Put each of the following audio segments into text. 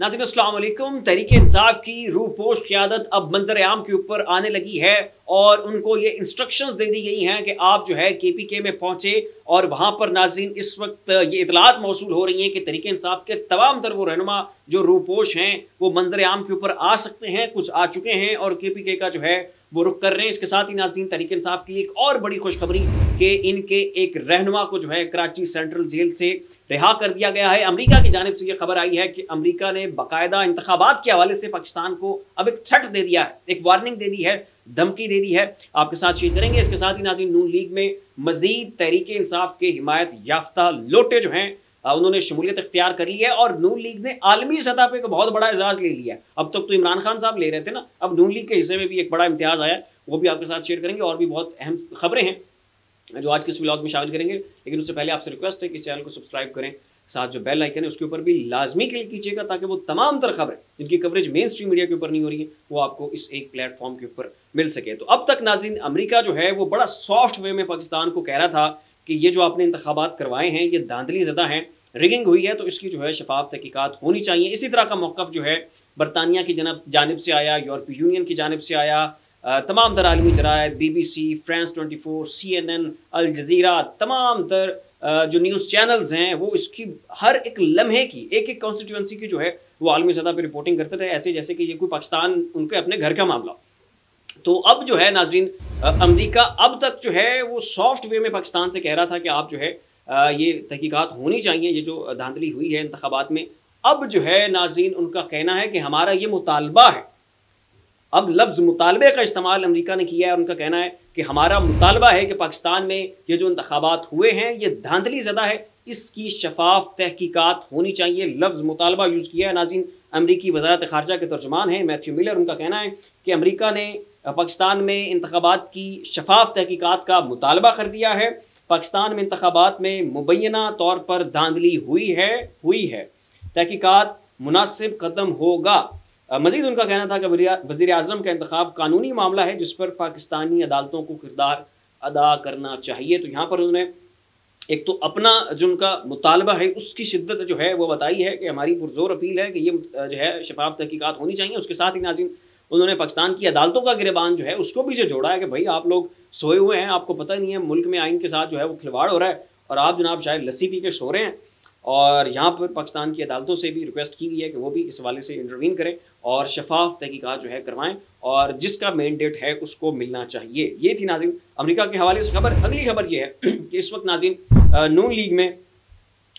नाज़रीन अस्सलाम वालेकुम। तहरीक इंसाफ की रूपोश क़यादत अब मंजर आम के ऊपर आने लगी है और उनको ये इंस्ट्रक्शंस दे दी गई हैं कि आप जो है KPK में पहुंचे और वहां पर नाज़रीन इस वक्त ये इतलात मौसूल हो रही हैं कि तहरीक इंसाफ के तमाम तर वो रहनुमा जो रूपोश हैं वो मंजर आम के ऊपर आ सकते हैं, कुछ आ चुके हैं और KPK का जो है वो रुख कर रहे हैं। इसके साथ ही नाज़रीन तहरीक इंसाफ की एक और बड़ी खुशखबरी कि इनके एक रहनुमा को जो है कराची सेंट्रल जेल से रिहा कर दिया गया है। अमेरिका की जानिब से ये खबर आई है कि अमेरिका ने बाकायदा इंतखाबात के हवाले से पाकिस्तान को अब एक थ्रेट दे दिया है, एक वार्निंग दे दी है, धमकी दे दी है। आपके साथ शेयर करेंगे। इसके साथ ही नाज़रीन नून लीग में मजीद तहरीक इंसाफ के हिमायत याफ्ता लोटे जो हैं उन्होंने शमूलियत इख्तियार कर ली है और नून लीग ने आलमी सतह पे एक बहुत बड़ा एजाज ले लिया है। अब तक तो इमरान खान साहब ले रहे थे ना, अब नून लीग के हिस्से में भी एक बड़ा इम्तियाज आया है, वो भी आपके साथ शेयर करेंगे। और भी बहुत अहम खबरें हैं जो आज के इस व्लॉग में शामिल करेंगे, लेकिन उससे पहले आपसे रिक्वेस्ट है कि इस चैनल को सब्सक्राइब करें, साथ जो बेल आइकन है उसके ऊपर भी लाजमी क्लिक कीजिएगा ताकि वो तमाम तर खबरें जिनकी कवरेज मेन स्ट्रीम मीडिया के ऊपर नहीं हो रही है वो आपको इस एक प्लेटफॉर्म के ऊपर मिल सके। तो अब तक नाज़रीन अमेरिका जो है वो बड़ा सॉफ्ट वे में पाकिस्तान को कह रहा था कि ये जो आपने इंतखाबात करवाए हैं ये धांधली ज़दा हैं, रिगिंग हुई है, तो इसकी जो है शफाफ तहकीकात होनी चाहिए। इसी तरह का मौक़िफ़ जो है बरतानिया की जानिब से आया, यूरोपीय यूनियन की जानिब से आया, तमाम तर आलमी जराए BBC, France 24, CNN, Al Jazeera, तमाम तर जो न्यूज़ चैनल्स हैं वो इसकी हर एक लम्हे की एक एक कॉन्स्टिट्यूंसी की जो है वो आलमी सतह पर रिपोर्टिंग करते रहे, ऐसे जैसे कि ये कोई पाकिस्तान उनके अपने घर का मामला। तो अब जो है नाज़रीन अमेरिका अब तक जो है वो सॉफ्ट वे में पाकिस्तान से कह रहा था कि आप जो है ये तहकीकात होनी चाहिए, ये जो धांधली हुई है इंतखाबात में। अब जो है नाज़रीन उनका कहना है कि हमारा ये मुतालबा है, अब लफ्ज़ मुतालबे का इस्तेमाल अमेरिका ने किया है। उनका कहना है कि हमारा मुतालबा है कि पाकिस्तान में ये जो इंतखाबात हुए हैं ये धांधली ज़दा है, इसकी शफाफ तहकीकात होनी चाहिए। लफ्ज़ मुतालबा यूज़ किया है नाज़रीन। अमरीकी वज़ारत ख़ारजा के तर्जुमान हैं मैथ्यू मिलर, उनका कहना है कि अमरीका ने पाकिस्तान में इंतखाबात की शफाफ तहकीकात का मुतालबा कर दिया है। पाकिस्तान में इंतखाबात में मुबैना तौर पर धांधली हुई है, तहकीकात मुनासिब कदम होगा। मजीद उनका कहना था कि वज़ीर आज़म का इंतखाब कानूनी मामला है जिस पर पाकिस्तानी अदालतों को किरदार अदा करना चाहिए। तो यहाँ पर उन्होंने एक तो अपना जो उनका मुतालबा है उसकी शिद्दत जो है वो बताई है कि हमारी पुरजोर अपील है कि ये जो है शफाफ तहकीकात होनी चाहिए। उसके साथ ही नाज़रीन उन्होंने पाकिस्तान की अदालतों का गिरबान जो है उसको भी जो जोड़ा है कि भाई आप लोग सोए हुए हैं, आपको पता नहीं है मुल्क में आइन के साथ जो है वो खिलवाड़ हो रहा है और आप जनाब शायद लस्सी पी के सो रहे हैं। और यहाँ पर पाकिस्तान की अदालतों से भी रिक्वेस्ट की गई है कि वो भी इस हवाले से इंटरवीन करें और शफाफ तहकीकात जो है करवाएं और जिसका मैंडेट है उसको मिलना चाहिए। ये थी नाज़रीन अमेरिका के हवाले से खबर। अगली खबर ये है कि इस वक्त नाज़रीन नून लीग में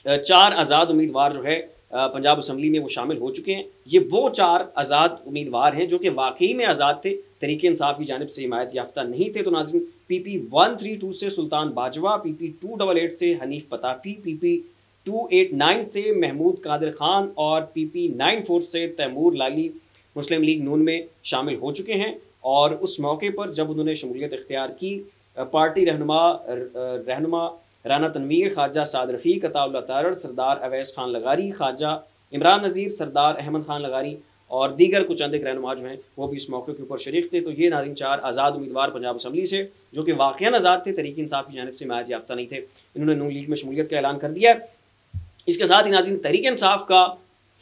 4 आज़ाद उम्मीदवार जो है पंजाब असम्बली में वो शामिल हो चुके हैं। ये वो 4 आज़ाद उम्मीदवार हैं जो कि वाकई में आज़ाद थे, तहरीक इंसाफ की जानिब से हिमायत याफ्ता नहीं थे। तो नाज़रीन PP 132 से सुल्तान बाजवा, PP 288 से हनीफ पताफी, PP 289 से महमूद कादिर खान और PP 94 से तैमूर लाली मुस्लिम लीग नून में शामिल हो चुके हैं। और उस मौके पर जब उन्होंने शमूलियत इख्तियार की, पार्टी रहनुमा राना तनवीर, ख्वाजा साद रफ़ीक, अताउल्लाह तारड़, सरदार अवैस खान लगारी, ख्वाजा इमरान नज़ीर, सरदार अहमद खान लगारी और दीगर कुछ चंद रहनुमा जो हैं वो भी इस मौके के ऊपर शरीक थे। तो ये नाज़रीन 4 आज़ाद उम्मीदवार पंजाब असम्बली से जो कि वाक़ियान आज़ाद थे, तहरीक इंसाफ की जानिब से हिमायत याफ्ता नहीं थे, इन्होंने नून लीग में शमूलियत का ऐलान कर दिया है। इसके साथ ही नाज़रीन तहरीक इंसाफ का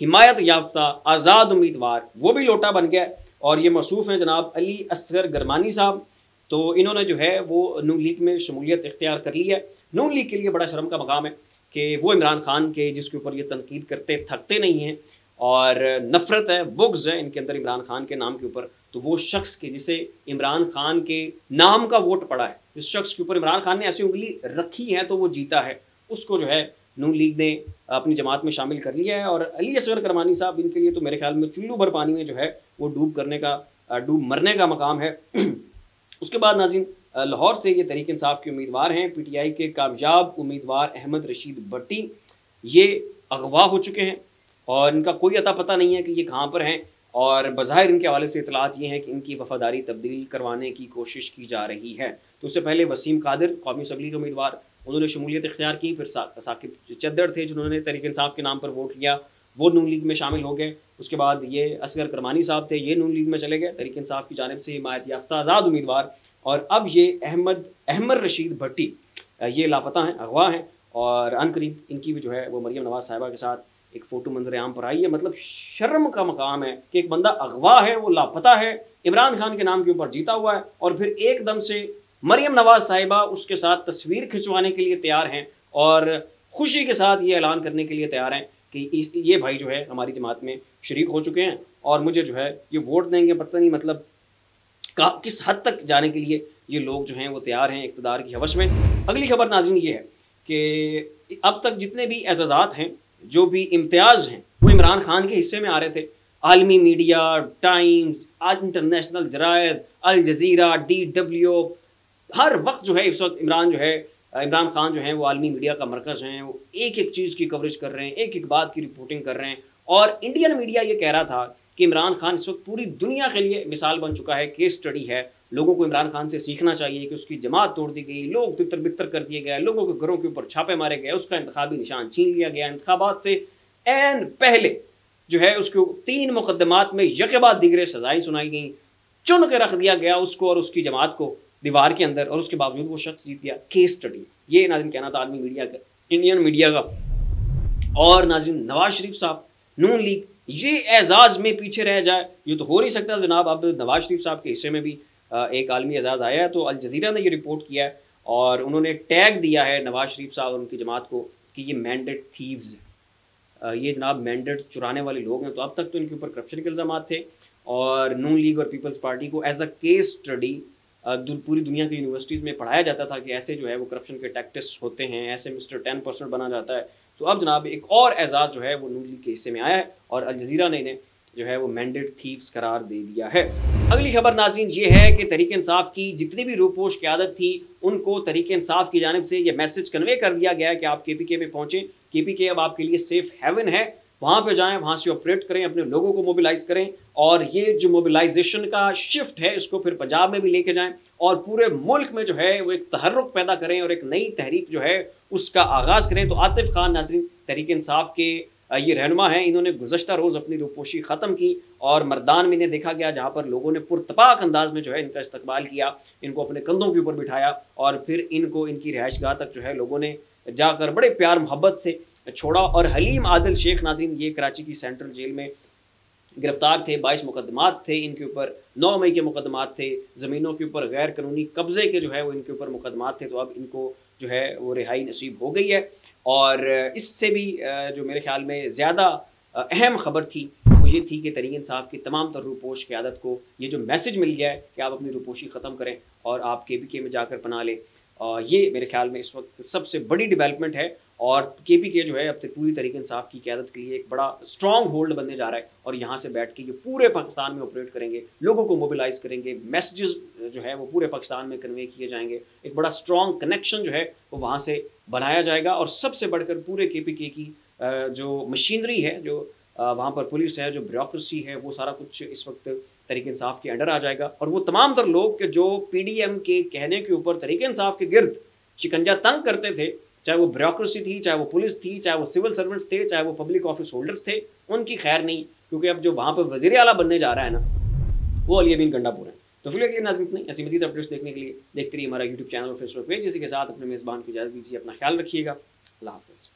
हिमायत याफ्ता आज़ाद उम्मीदवार वो भी लोटा बन गया और ये मौसूफ़ हैं जनाब अली असगर गरमानी साहब। तो इन्होंने जो है वो नून लीग में शमूलियत इख्तियार कर ली है। नून लीग के लिए बड़ा शर्म का मकाम है कि वो इमरान खान के जिसके ऊपर ये तनकीद करते थकते नहीं हैं और नफ़रत है, बुग़्ज़ है इनके अंदर इमरान खान के नाम के ऊपर, तो वो शख्स के जिसे इमरान खान के नाम का वोट पड़ा है, जिस शख्स के ऊपर इमरान खान ने ऐसी उंगली रखी है तो वो जीता है, उसको जो है नून लीग ने अपनी जमात में शामिल कर लिया है। और अली असगर करमानी साहब इनके लिए तो मेरे ख्याल में चुल्लू भर पानी में जो है वो डूब मरने का मकाम है। उसके बाद नाज़रीन लाहौर से ये तहरीक इंसाफ के उम्मीदवार हैं, PTI के कामयाब उम्मीदवार अहमद रशीद भट्टी, ये अगवा हो चुके हैं और इनका कोई अता पता नहीं है कि ये कहाँ पर हैं और बज़ाहिर इनके हवाले से इतलात ये हैं कि इनकी वफादारी तब्दील करवाने की कोशिश की जा रही है। तो उससे पहले वसीम कादिर कौमी असम्बली के उम्मीदवार, उन्होंने शमूलियत इख्तियार की। फिर साकिब चद्दर थे जिन्होंने तहरीक इंसाफ के नाम पर वोट लिया, वो नून लीग में शामिल हो गए। उसके बाद ये असगर करमानी साहब थे, ये नून लीग में चले गए, तहरीक इंसाफ की जानिब से हिमायत याफ्ता आज़ाद उम्मीदवार। और अब ये अहमद रशीद भट्टी ये लापता हैं, अगवा हैं और अनकरीब इनकी भी जो है वो मरियम नवाज़ साहिबा के साथ ایک فوٹو منظر عام پر آئی ہے. مطلب شرم کا مقام ہے کہ ایک بندہ اغوا ہے, وہ لاپتہ ہے, عمران خان کے نام کے اوپر جیتا ہوا ہے, اور پھر ایک دم سے مریم نواز صاحبہ اس کے ساتھ تصویر کھنچوانے کے لیے تیار ہیں اور خوشی کے ساتھ یہ اعلان کرنے کے لیے تیار ہیں کہ یہ بھائی جو ہے ہماری جماعت میں شریک ہو چکے ہیں اور مجھے جو ہے یہ ووٹ دیں گے. پتہ نہیں مطلب کس حد تک جانے کے لیے یہ لوگ جو ہیں وہ تیار ہیں اقتدار کی ہوش میں. اگلی خبر ناظرین یہ ہے کہ اب تک جتنے بھی اعزازات ہیں, جو بھی امتیاز ہیں, وہ عمران خان کے حصے میں آ رہے تھے. عالمی میڈیا, ٹائمز, انٹرنیشنل جرائد, الجزیرہ, DW, ہر وقت جو ہے اس وقت عمران خان جو ہیں وہ عالمی میڈیا کا مرکز ہیں. وہ ایک ایک چیز کی کوریج کر رہے ہیں, ایک ایک بات کی رپورٹنگ کر رہے ہیں. اور انڈین میڈیا یہ کہہ رہا تھا کہ عمران خان اس وقت پوری دنیا کے لیے مثال بن چکا ہے, کیس اسٹڈی ہے. لوگوں کو عمران خان سے سیکھنا چاہیے کہ اس کی جماعت توڑ دی گئی, لوگ تتر بتر کر دیے گئے, لوگوں کے گھروں کے اوپر چھاپے مارے گئے, اس کا انتخابی نشان چھین لیا گیا. انتخابات سے عین پہلے جو ہے اس کو 3 مقدمات میں یکے بعد دیگرے سزائیں سنائی گئیں, چن کے رکھ دیا گیا اس کو اور اس کی جماعت کو دیوار کے اندر, اور اس کے باوجود وہ شخص جیت گیا. کیس اسٹڈی, یہ ناظرین کہنا تھا عالمی میڈیا کا, انڈین میڈیا کا. اور ناظرین نواز شریف صاحب, نون لیگ, یہ اعزاز میں پیچھے رہ جائے یہ تو ہو نہیں سکتا جناب. اب نواز شریف صاحب کے حصے میں بھی ایک عالمی اعزاز آیا ہے. تو الجزیرہ نے یہ رپورٹ کیا ہے اور انہوں نے ٹیگ دیا ہے نواز شریف صاحب اور ان کی جماعت کو کہ یہ مینڈیٹ تھیوز ہیں, یہ جناب مینڈیٹ چرانے والے لوگ ہیں. تو اب تک تو ان کے اوپر کرپشن کے الزامات تھے, اور نون لیگ اور پیپلز پارٹی کو ایز اے کیس اسٹڈی پوری دنیا کی یونیورسٹیز میں پڑھایا جاتا تھا کہ ایسے جو ہے وہ کرپشن کے ٹیکٹس ہوتے ہیں, ایسے مسٹر 10% بنا جاتا ہے. تو اب جناب ایک اور اعزاز جو ہے وہ نون لیگ کے حصے میں آیا ہے اور الجزیرہ نے انہیں جو ہے وہ مینڈیٹ تھیوز قرار دے دیا ہے. اگلی خبر ناظرین یہ ہے کہ تحریک انصاف کی جتنی بھی روپوش قیادت تھی ان کو تحریک انصاف کی جانب سے یہ میسج کنوے کر دیا گیا ہے کہ آپ KPK میں پہنچیں. KPK اب آپ کے لیے سیف ہیون ہے, وہاں پہ جائیں, وہاں سے آپریٹ کریں, اپنے لوگوں کو موبلائز کریں, اور یہ جو موبلائزیشن کا شفٹ ہے اس کو پھر پنجاب میں بھی لے کے جائیں اور پورے ملک میں جو ہے وہ ایک تحرک پیدا کریں اور ایک نئی تحریک جو ہے اس کا آغاز کریں. تو عاطف خان ناظرین تحریک انصاف کے یہ رہنما ہیں, انہوں نے گزشتہ روز اپنی روپوشی ختم کی اور مردان میں انہیں دیکھا گیا جہاں پر لوگوں نے پرتپاک انداز میں جو ہے ان کا استقبال کیا, ان کو اپنے کندھوں کے اوپر بٹھایا اور پھر ان کو ان کی رہائش گاہ تک جو ہے لوگوں نے جا کر بڑے پیار محبت سے چھوڑا. اور حلیم عادل شیخ ناظرین یہ کراچی کی سینٹرل جیل میں گرفتار تھے, 22 مقدمات تھے ان کے اوپر, 9 مئی کے مقدمات تھے, زمینوں کے اوپر غیر قانونی قبضے کے جو ہے وہ ان کے اوپر مقدمات تھے. تو اب ان کو جو ہے وہ رہائی نصیب ہو گئی ہے. اور اس سے بھی جو میرے خیال میں زیادہ اہم خبر تھی وہ یہ تھی کہ تحریک انصاف کی تمام تر روپوش قیادت کو یہ جو میسج مل گیا ہے کہ آپ اپنی روپوشی ختم کریں اور آپ KPK میں جا کر پناہ لیں, یہ میرے خیال میں اس وقت سب سے بڑی ڈیولپمنٹ ہے. اور KPK جو ہے اب تک پوری تحریک انصاف کی قیادت کے لیے ایک بڑا اسٹرانگ ہولڈ بننے جا رہا ہے, اور یہاں سے بیٹھ کے یہ پورے پاکستان میں آپریٹ کریں گے, لوگوں کو موبلائز کریں گے, میسیجز جو ہے وہ پورے پاکستان میں کنوے کیے جائیں گے, ایک بڑا اسٹرانگ کنیکشن جو ہے وہ وہاں سے بنایا جائے گا. اور سب سے بڑھ کر پورے KPK کی جو مشینری ہے, جو وہاں پر پولیس ہے, جو بیوروکریسی ہے, وہ سارا کچھ اس وقت تحریک انصاف کے انڈر آ جائے گا. اور وہ تمام تر لوگ کہ جو PDM کے کہنے کے اوپر تحریک انصاف کے گرد شکنجہ تنگ کرتے تھے, چاہے وہ بیوروکریسی تھی, چاہے وہ پولیس تھی, چاہے وہ سول سرونٹس تھے, چاہے وہ پبلک آفس ہولڈرز تھے, ان کی خیر نہیں, کیونکہ اب جو وہاں پہ وزیر اعلیٰ بننے جا رہا ہے نا وہ علی امین گنڈا پور ہے. تو فی الحال ناظرین اتنی ایسی مزید اپڈیٹس دیکھنے کے لیے دیکھتے رہیے ہمارا YouTube چینل اور Facebook پیج. اسی کے ساتھ اپنے میزبان کی اجازت دیجیے, اپنا خیال رکھیے گا. اللہ حافظ.